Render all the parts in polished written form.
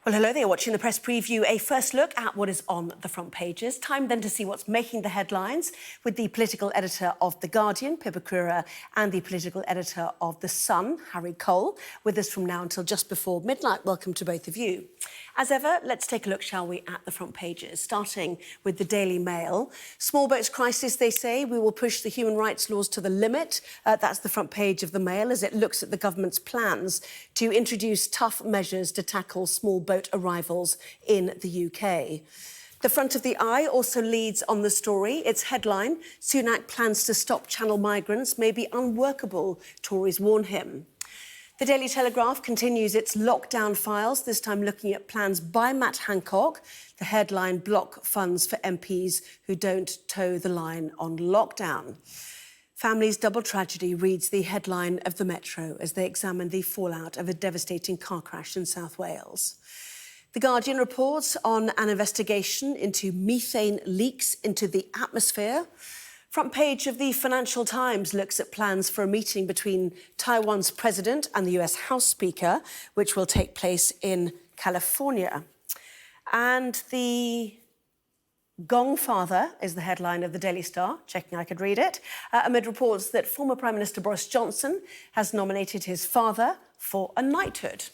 Well, hello there, watching the press preview. A first look at what is on the front pages. Time then to see what's making the headlines with the political editor of The Guardian, Pippa Crerar, and the political editor of The Sun, Harry Cole, with us from now until just before midnight. Welcome to both of you. As ever, let's take a look, shall we, at the front pages, starting with the Daily Mail. Small boats crisis, they say. We will push the human rights laws to the limit. That's the front page of the Mail as it looks at the government's plans to introduce tough measures to tackle small boat arrivals in the UK. The front of the Eye also leads on the story. Its headline, Sunak plans to stop Channel migrants may be unworkable, Tories warn him. The Daily Telegraph continues its lockdown files, this time looking at plans by Matt Hancock. The headline, block funds for MPs who don't toe the line on lockdown. Family's double tragedy reads the headline of the Metro as they examine the fallout of a devastating car crash in South Wales. The Guardian reports on an investigation into methane leaks into the atmosphere. Front page of the Financial Times looks at plans for a meeting between Taiwan's president and the US House Speaker, which will take place in California. And the Gong Father is the headline of the Daily Star, checking I could read it, amid reports that former Prime Minister Boris Johnson has nominated his father for a knighthood.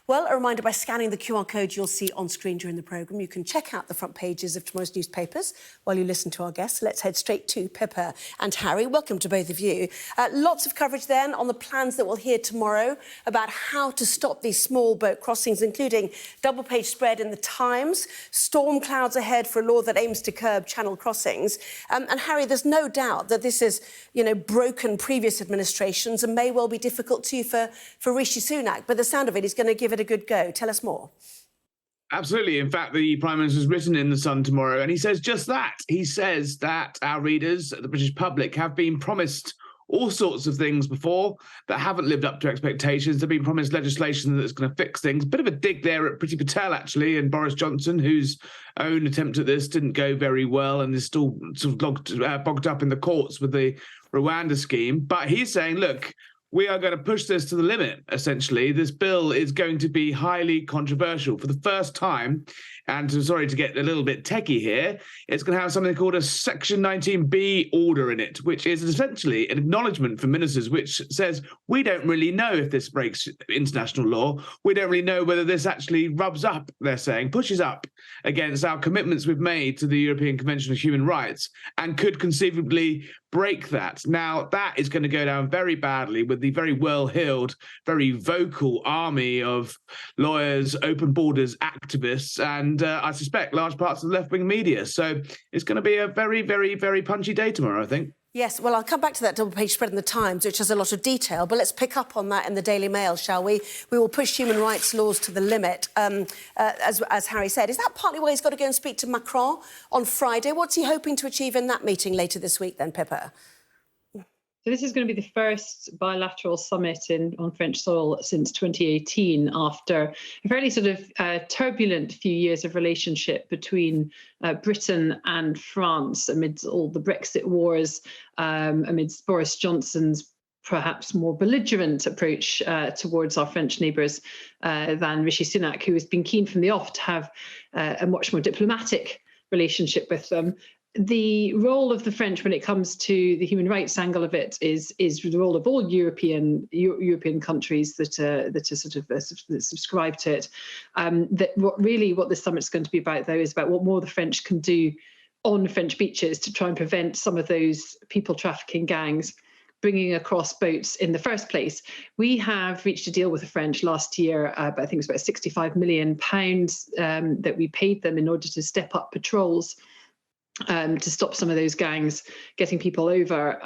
Well, a reminder, by scanning the QR code you'll see on screen during the programme, you can check out the front pages of tomorrow's newspapers while you listen to our guests. So let's head straight to Pippa and Harry. Welcome to both of you. Lots of coverage then on the plans that we'll hear tomorrow about how to stop these small boat crossings, including double-page spread in the Times, storm clouds ahead for a law that aims to curb channel crossings. And Harry, there's no doubt that this is, broken previous administrations and may well be difficult too for Rishi Sunak. But the sound of it, he's going to give it a good go. Tell us more. Absolutely. In fact, the Prime Minister's written in The Sun tomorrow, and he says just that. He says that our readers, the British public, have been promised all sorts of things before that haven't lived up to expectations. They've been promised legislation that's going to fix things. Bit of a dig there at Priti Patel, actually, and Boris Johnson, whose own attempt at this didn't go very well and is still sort of bogged up in the courts with the Rwanda scheme. But he's saying, look, we are going to push this to the limit, essentially. This bill is going to be highly controversial. For the first time, and sorry to get a little bit techie here, it's going to have something called a Section 19B order in it, which is essentially an acknowledgement for ministers which says, we don't really know if this breaks international law. We don't really know whether this actually rubs up, they're saying, pushes up against our commitments we've made to the European Convention of Human Rights and could conceivably break that. Now, that is going to go down very badly with the very well-heeled, very vocal army of lawyers, open borders activists, and I suspect large parts of the left-wing media. So it's going to be a very, very, very punchy day tomorrow, I think. Yes, well, I'll come back to that double-page spread in the Times, which has a lot of detail, but let's pick up on that in the Daily Mail, shall we? We will push human rights laws to the limit, as Harry said. Is that partly why he's got to go and speak to Macron on Friday? What's he hoping to achieve in that meeting later this week then, Pippa? So this is going to be the first bilateral summit on French soil since 2018, after a fairly sort of turbulent few years of relationship between Britain and France amidst all the Brexit wars, amidst Boris Johnson's perhaps more belligerent approach towards our French neighbours than Rishi Sunak, who has been keen from the off to have a much more diplomatic relationship with them. The role of the French when it comes to the human rights angle of it is the role of all European countries that sort of that subscribe to it. That what this summit's going to be about, though, is about what more the French can do on French beaches to try and prevent some of those people trafficking gangs bringing across boats in the first place. We have reached a deal with the French last year, but I think it's about £65 million that we paid them in order to step up patrols to stop some of those gangs getting people over.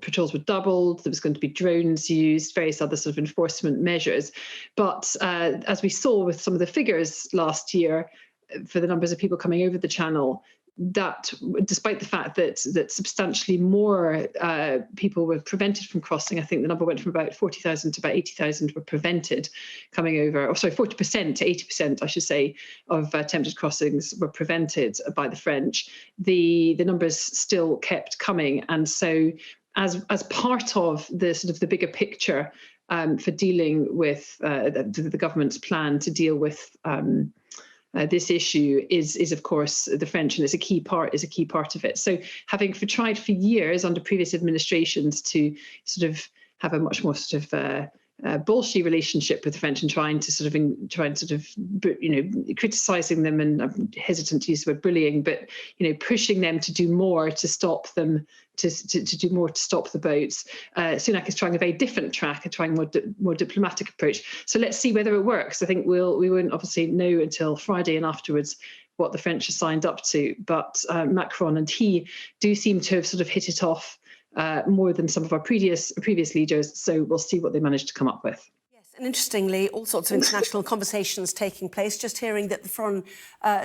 Patrols were doubled, there was going to be drones used, various other sort of enforcement measures. But as we saw with some of the figures last year, for the numbers of people coming over the channel, that despite the fact that substantially more people were prevented from crossing, I think the number went from about 40,000 to about 80,000 were prevented coming over, or sorry, 40% to 80%, I should say, of attempted crossings were prevented by the French. The numbers still kept coming, and so as part of the sort of the bigger picture for dealing with the government's plan to deal with this issue is of course the French, and it's a key part of it. So having tried for years under previous administrations to sort of have a much more sort of bullshit relationship with the French and trying to criticizing them, and I'm hesitant to use the word bullying, but pushing them to do more to stop them, to do more to stop the boats. Sunak is trying a very different track, trying a more diplomatic approach. So let's see whether it works. I think we won't obviously know until Friday and afterwards what the French are signed up to. But Macron and he do seem to have sort of hit it off more than some of our previous leaders. So we'll see what they manage to come up with. Yes, and interestingly, all sorts of international conversations taking place. Just hearing that the Foreign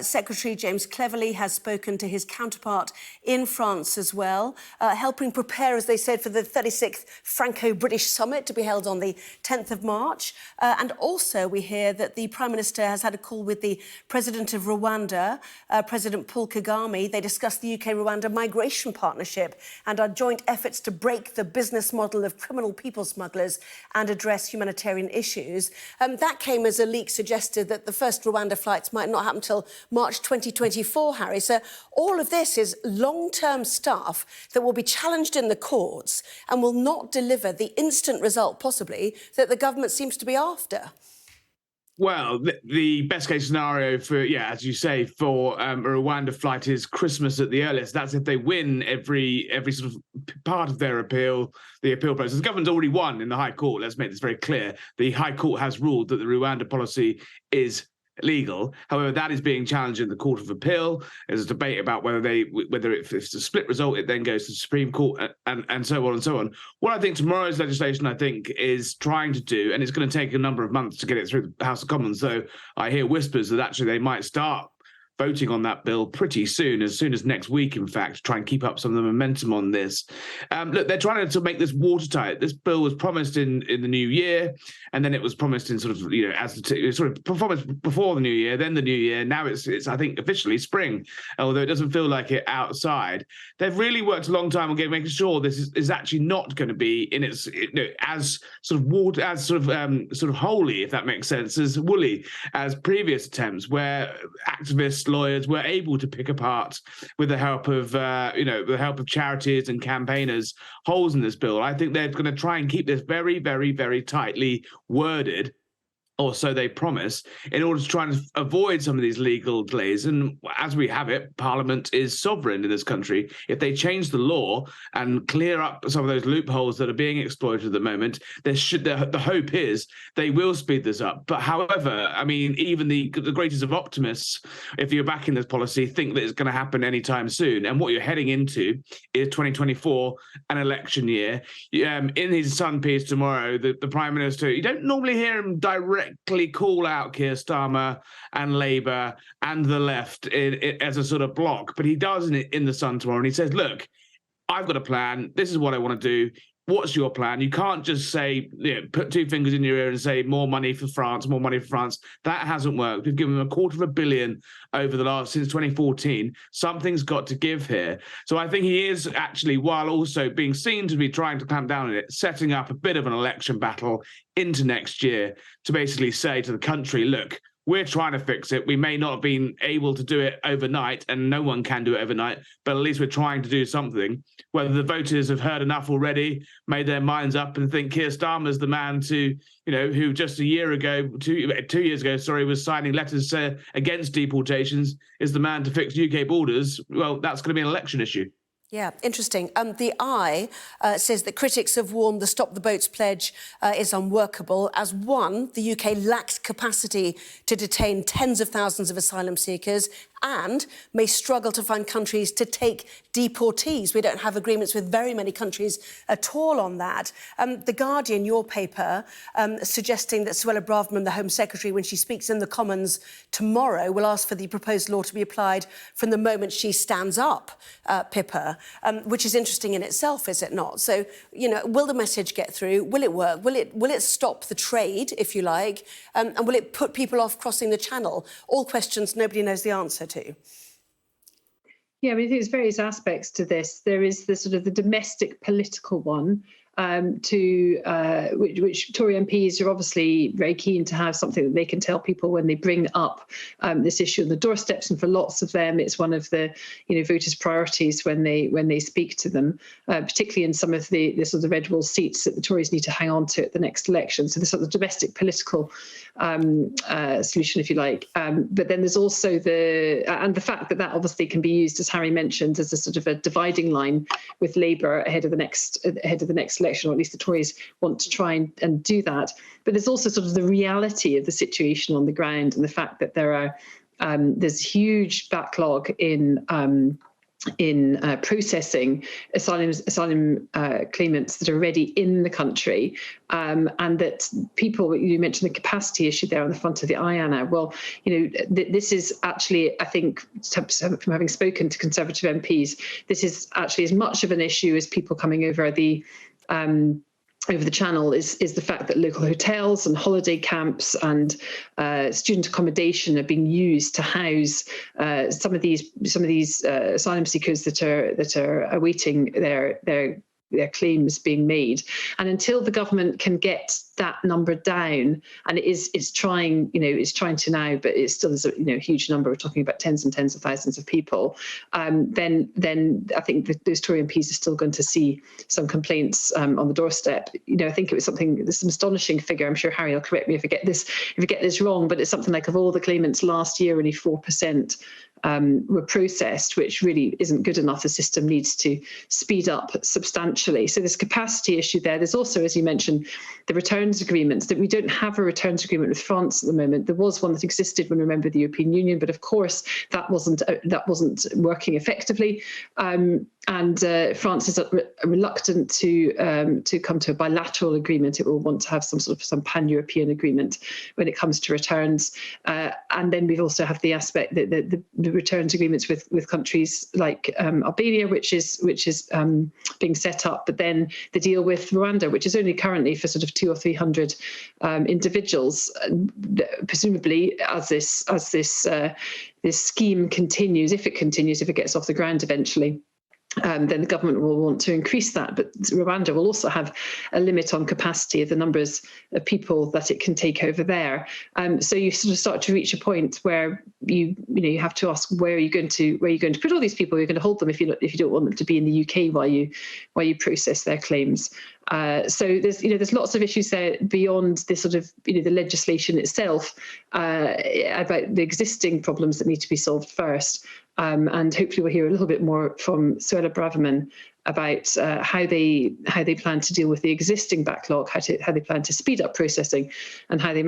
Secretary, James Cleverly, has spoken to his counterpart in France as well, helping prepare, as they said, for the 36th Franco-British summit to be held on the 10th of March. And also we hear that the Prime Minister has had a call with the President of Rwanda, President Paul Kagame. They discussed the UK-Rwanda migration partnership and our joint efforts to break the business model of criminal people smugglers and address humanitarian issues. That came as a leak suggested that the first Rwanda flights might not happen till March 2024, Harry. So all of this is long-term stuff that will be challenged in the courts and will not deliver the instant result, possibly, that the government seems to be after. Well, the best case scenario for, as you say, for a Rwanda flight is Christmas at the earliest. That's if they win every sort of part of their appeal, the appeal process. The government's already won in the High Court. Let's make this very clear. The High Court has ruled that the Rwanda policy is legal. However, that is being challenged in the Court of Appeal. There's a debate about whether if it's a split result, it then goes to the Supreme Court and so on and so on. What I think tomorrow's legislation, is trying to do, and it's going to take a number of months to get it through the House of Commons, though I hear whispers that actually they might start voting on that bill pretty soon as next week, in fact, to try and keep up some of the momentum on this. Look, they're trying to make this watertight. This bill was promised in the new year, and then it was promised in sort of promised before the new year, then the new year. Now it's I think officially spring, although it doesn't feel like it outside. They've really worked a long time on making sure this is actually not going to be in its as sort of holy, if that makes sense, as woolly as previous attempts where activists, lawyers were able to pick apart, with the help of charities and campaigners, holes in this bill. I think they're going to try and keep this very, very, very tightly worded, or so they promise, in order to try and avoid some of these legal delays. And as we have it, Parliament is sovereign in this country. If they change the law and clear up some of those loopholes that are being exploited at the moment, the hope is they will speed this up. But however, even the greatest of optimists, if you're backing this policy, think that it's going to happen anytime soon. And what you're heading into is 2024, an election year. In his Sun piece tomorrow, the Prime Minister, you don't normally hear him directly call out Keir Starmer and Labour and the left as a sort of block, but he does in the Sun tomorrow, and he says, look, I've got a plan. This is what I want to do. What's your plan? You can't just say, put two fingers in your ear and say more money for France, more money for France. That hasn't worked. We've given them $250 million since 2014. Something's got to give here. So I think he is actually, while also being seen to be trying to clamp down on it, setting up a bit of an election battle into next year to basically say to the country, look, we're trying to fix it. We may not have been able to do it overnight, and no one can do it overnight, but at least we're trying to do something. Whether the voters have heard enough already, made their minds up, and think Keir Starmer's the man to, who just 2 years ago, was signing letters against deportations, is the man to fix UK borders. Well, that's going to be an election issue. Yeah, interesting. The Eye says that critics have warned the Stop the Boats pledge is unworkable. As one, the UK lacks capacity to detain tens of thousands of asylum seekers and may struggle to find countries to take deportees. We don't have agreements with very many countries at all on that. The Guardian, your paper, suggesting that Suella Braverman, the Home Secretary, when she speaks in the Commons tomorrow, will ask for the proposed law to be applied from the moment she stands up, Pippa, which is interesting in itself, is it not? So, will the message get through? Will it work? Will it stop the trade, if you like? And will it put people off crossing the channel? All questions nobody knows the answer to. Yeah, I think there's various aspects to this. There is the sort of the domestic political one, which Tory MPs are obviously very keen to have something that they can tell people when they bring up this issue on the doorsteps. And for lots of them, it's one of the voters' priorities when they speak to them, particularly in some of the sort of red wall seats that the Tories need to hang on to at the next election. So the sort of domestic political solution, if you like. But then there's also the fact that obviously can be used, as Harry mentioned, as a sort of a dividing line with Labour ahead of the next election, or at least the Tories want to try and do that. But there's also sort of the reality of the situation on the ground, and the fact that there's huge backlog in processing asylum claimants that are already in the country, and that people, you mentioned the capacity issue there on the front of the eye, Anna. Well, this is actually, I think, from having spoken to Conservative MPs, this is actually as much of an issue as people coming over the channel is the fact that local hotels and holiday camps and student accommodation are being used to house some of these asylum seekers that are awaiting their claims being made. And until the government can get that number down, and it's trying to now, but it still is a huge number. We're talking about tens and tens of thousands of people. Then I think that those Tory MPs are still going to see some complaints on the doorstep. I think it was there's some astonishing figure. I'm sure Harry will correct me if I get this wrong, but it's something like, of all the claimants last year, only 4% were processed, which really isn't good enough. The system needs to speed up substantially. So there's capacity issue there. There's also, as you mentioned, the returns agreements, that we don't have a returns agreement with France at the moment. There was one that existed when we were a member of the European Union, but of course that wasn't working effectively. And France is reluctant to come to a bilateral agreement. It will want to have some pan-European agreement when it comes to returns. And then we also have the aspect that the returns agreements with countries like Albania, which is being set up, but then the deal with Rwanda, which is only currently for sort of 200 or 300 individuals. Presumably, as this scheme continues, if it gets off the ground eventually, then the government will want to increase that. But Rwanda will also have a limit on capacity of the numbers of people that it can take over there. So you sort of start to reach a point where you have to ask, where are you going to put all these people? You're going to hold them if you don't want them to be in the UK while you process their claims. So there's lots of issues there beyond the sort of the legislation itself, about the existing problems that need to be solved first. And hopefully we'll hear a little bit more from Suella Braverman about how they plan to deal with the existing backlog, how they plan to speed up processing, and how they,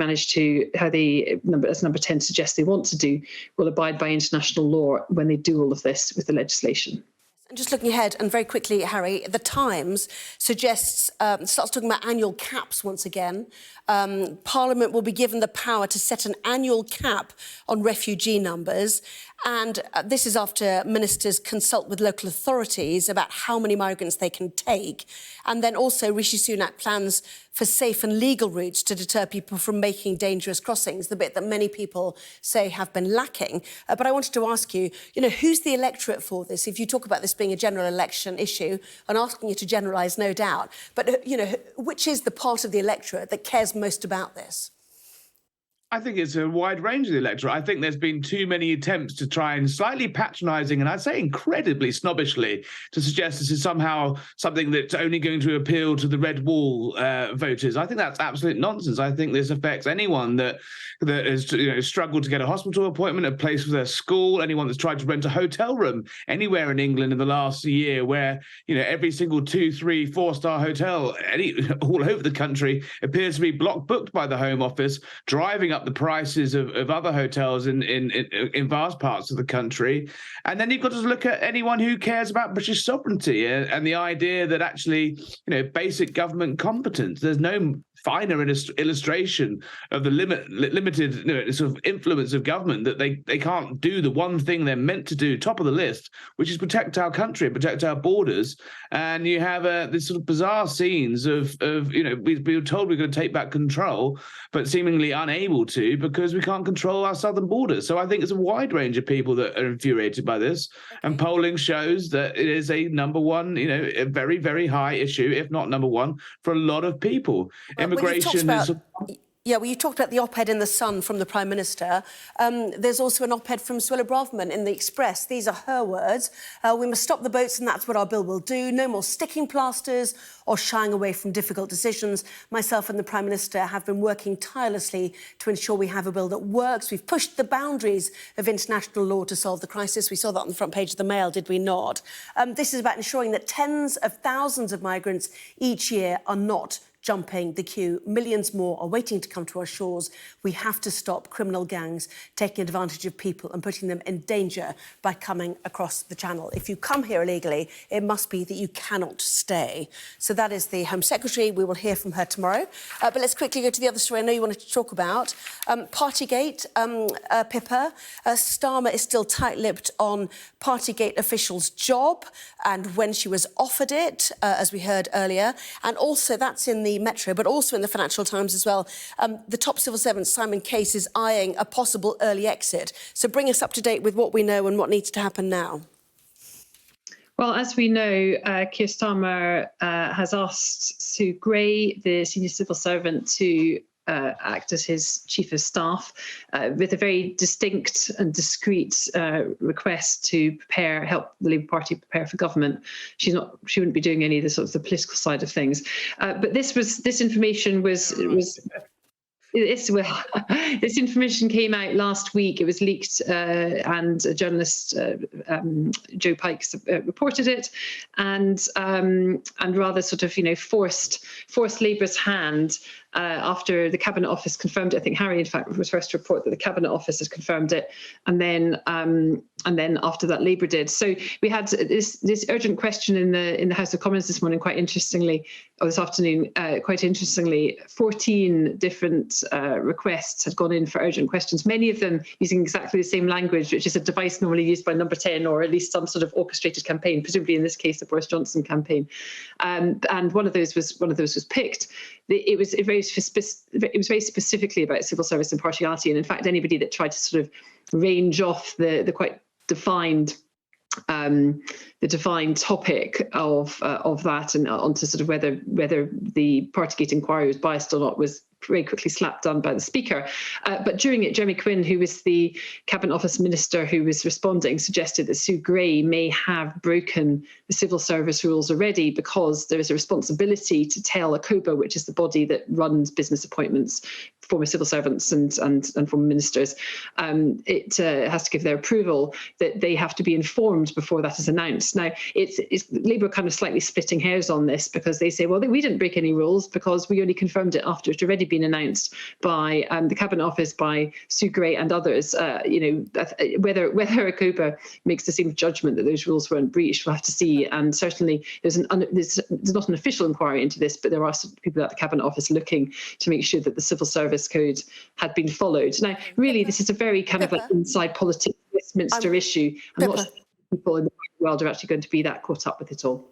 as number 10 suggests they want to do, will abide by international law when they do all of this with the legislation. And just looking ahead, and very quickly, Harry, The Times starts talking about annual caps once again. Parliament will be given the power to set an annual cap on refugee numbers. And this is after ministers consult with local authorities about how many migrants they can take. And then also Rishi Sunak plans for safe and legal routes to deter people from making dangerous crossings, the bit that many people say have been lacking. But I wanted to ask you, who's the electorate for this? If you talk about this being a general election issue, and asking you to generalise, no doubt, but, which is the part of the electorate that cares most about this? I think it's a wide range of the electorate. I think there's been too many attempts to try and slightly patronising, and I'd say incredibly snobbishly, to suggest this is somehow something that's only going to appeal to the red wall voters. I think that's absolute nonsense. I think this affects anyone that has struggled to get a hospital appointment, a place for their school, anyone that's tried to rent a hotel room anywhere in England in the last year, where every single 2, 3, 4-star hotel all over the country appears to be block booked by the Home Office, driving up the prices of other hotels in vast parts of the country. And then you've got to look at anyone who cares about British sovereignty and the idea that actually, basic government competence, there's no finer illustration of the limited sort of influence of government, that they can't do the one thing they're meant to do, top of the list, which is protect our country, protect our borders. And you have this sort of bizarre scenes of we were told we're going to take back control, but seemingly unable to because we can't control our southern borders. So I think it's a wide range of people that are infuriated by this. Okay. And polling shows that it is a number one, a very, very high issue, if not number one, for a lot of people. Well, immigration is... Yeah, well, you talked about the op-ed in The Sun from the Prime Minister. There's also an op-ed from Suella Braverman in The Express. These are her words. We must stop the boats and that's what our bill will do. No more sticking plasters or shying away from difficult decisions. Myself and the Prime Minister have been working tirelessly to ensure we have a bill that works. We've pushed the boundaries of international law to solve the crisis. We saw that on the front page of the Mail, did we not? This is about ensuring that tens of thousands of migrants each year are not jumping the queue. Millions more are waiting to come to our shores. We have to stop criminal gangs taking advantage of people and putting them in danger by coming across the channel. If you come here illegally, it must be that you cannot stay. So that is the Home Secretary. We will hear from her tomorrow. But let's quickly go to the other story I know you wanted to talk about. Partygate, Pippa. Starmer is still tight-lipped on Partygate officials' job and when she was offered it, as we heard earlier. And also, that's in the Metro, but also in the Financial Times as well. The top civil servant, Simon Case, is eyeing a possible early exit. So bring us up to date with what we know and what needs to happen now. Well, as we know, Keir Starmer has asked Sue Gray, the senior civil servant, to act as his chief of staff with a very distinct and discreet request to help the Labour Party prepare for government. She wouldn't be doing any of the sort of the political side of things. But this information was this information came out last week. It was leaked, and a journalist, Joe Pikes, reported it, and rather sort of forced Labour's hand. After the Cabinet Office confirmed it. I think Harry, in fact, was first to report that the Cabinet Office had confirmed it, and then after that, Labour did. So we had this urgent question in the House of Commons this morning, quite interestingly, or this afternoon, quite interestingly, 14 different requests had gone in for urgent questions, many of them using exactly the same language, which is a device normally used by Number 10, or at least some sort of orchestrated campaign, presumably in this case the Boris Johnson campaign. And one of those was picked. It was very specifically about civil service impartiality, and in fact, anybody that tried to sort of range off the quite defined topic of that and onto sort of whether the Partygate inquiry was biased or not was very quickly slapped down by the Speaker. But during it, Jeremy Quinn, who was the Cabinet Office Minister who was responding, suggested that Sue Gray may have broken the civil service rules already because there is a responsibility to tell ACOBA, which is the body that runs business appointments, former civil servants and former ministers. It has to give their approval that they have to be informed before that is announced. Now, it's Labour kind of slightly splitting hairs on this because they say, well, we didn't break any rules because we only confirmed it after it already been announced by the Cabinet Office, by Sue Gray and others. Whether ACOBA makes the same judgment that those rules weren't breached, we'll have to see. And certainly there's not an official inquiry into this, but there are some people at the Cabinet Office looking to make sure that the Civil Service Code had been followed. Now, really, this is a very kind of like inside politics Westminster issue. I'm not sure people in the world are actually going to be that caught up with it all.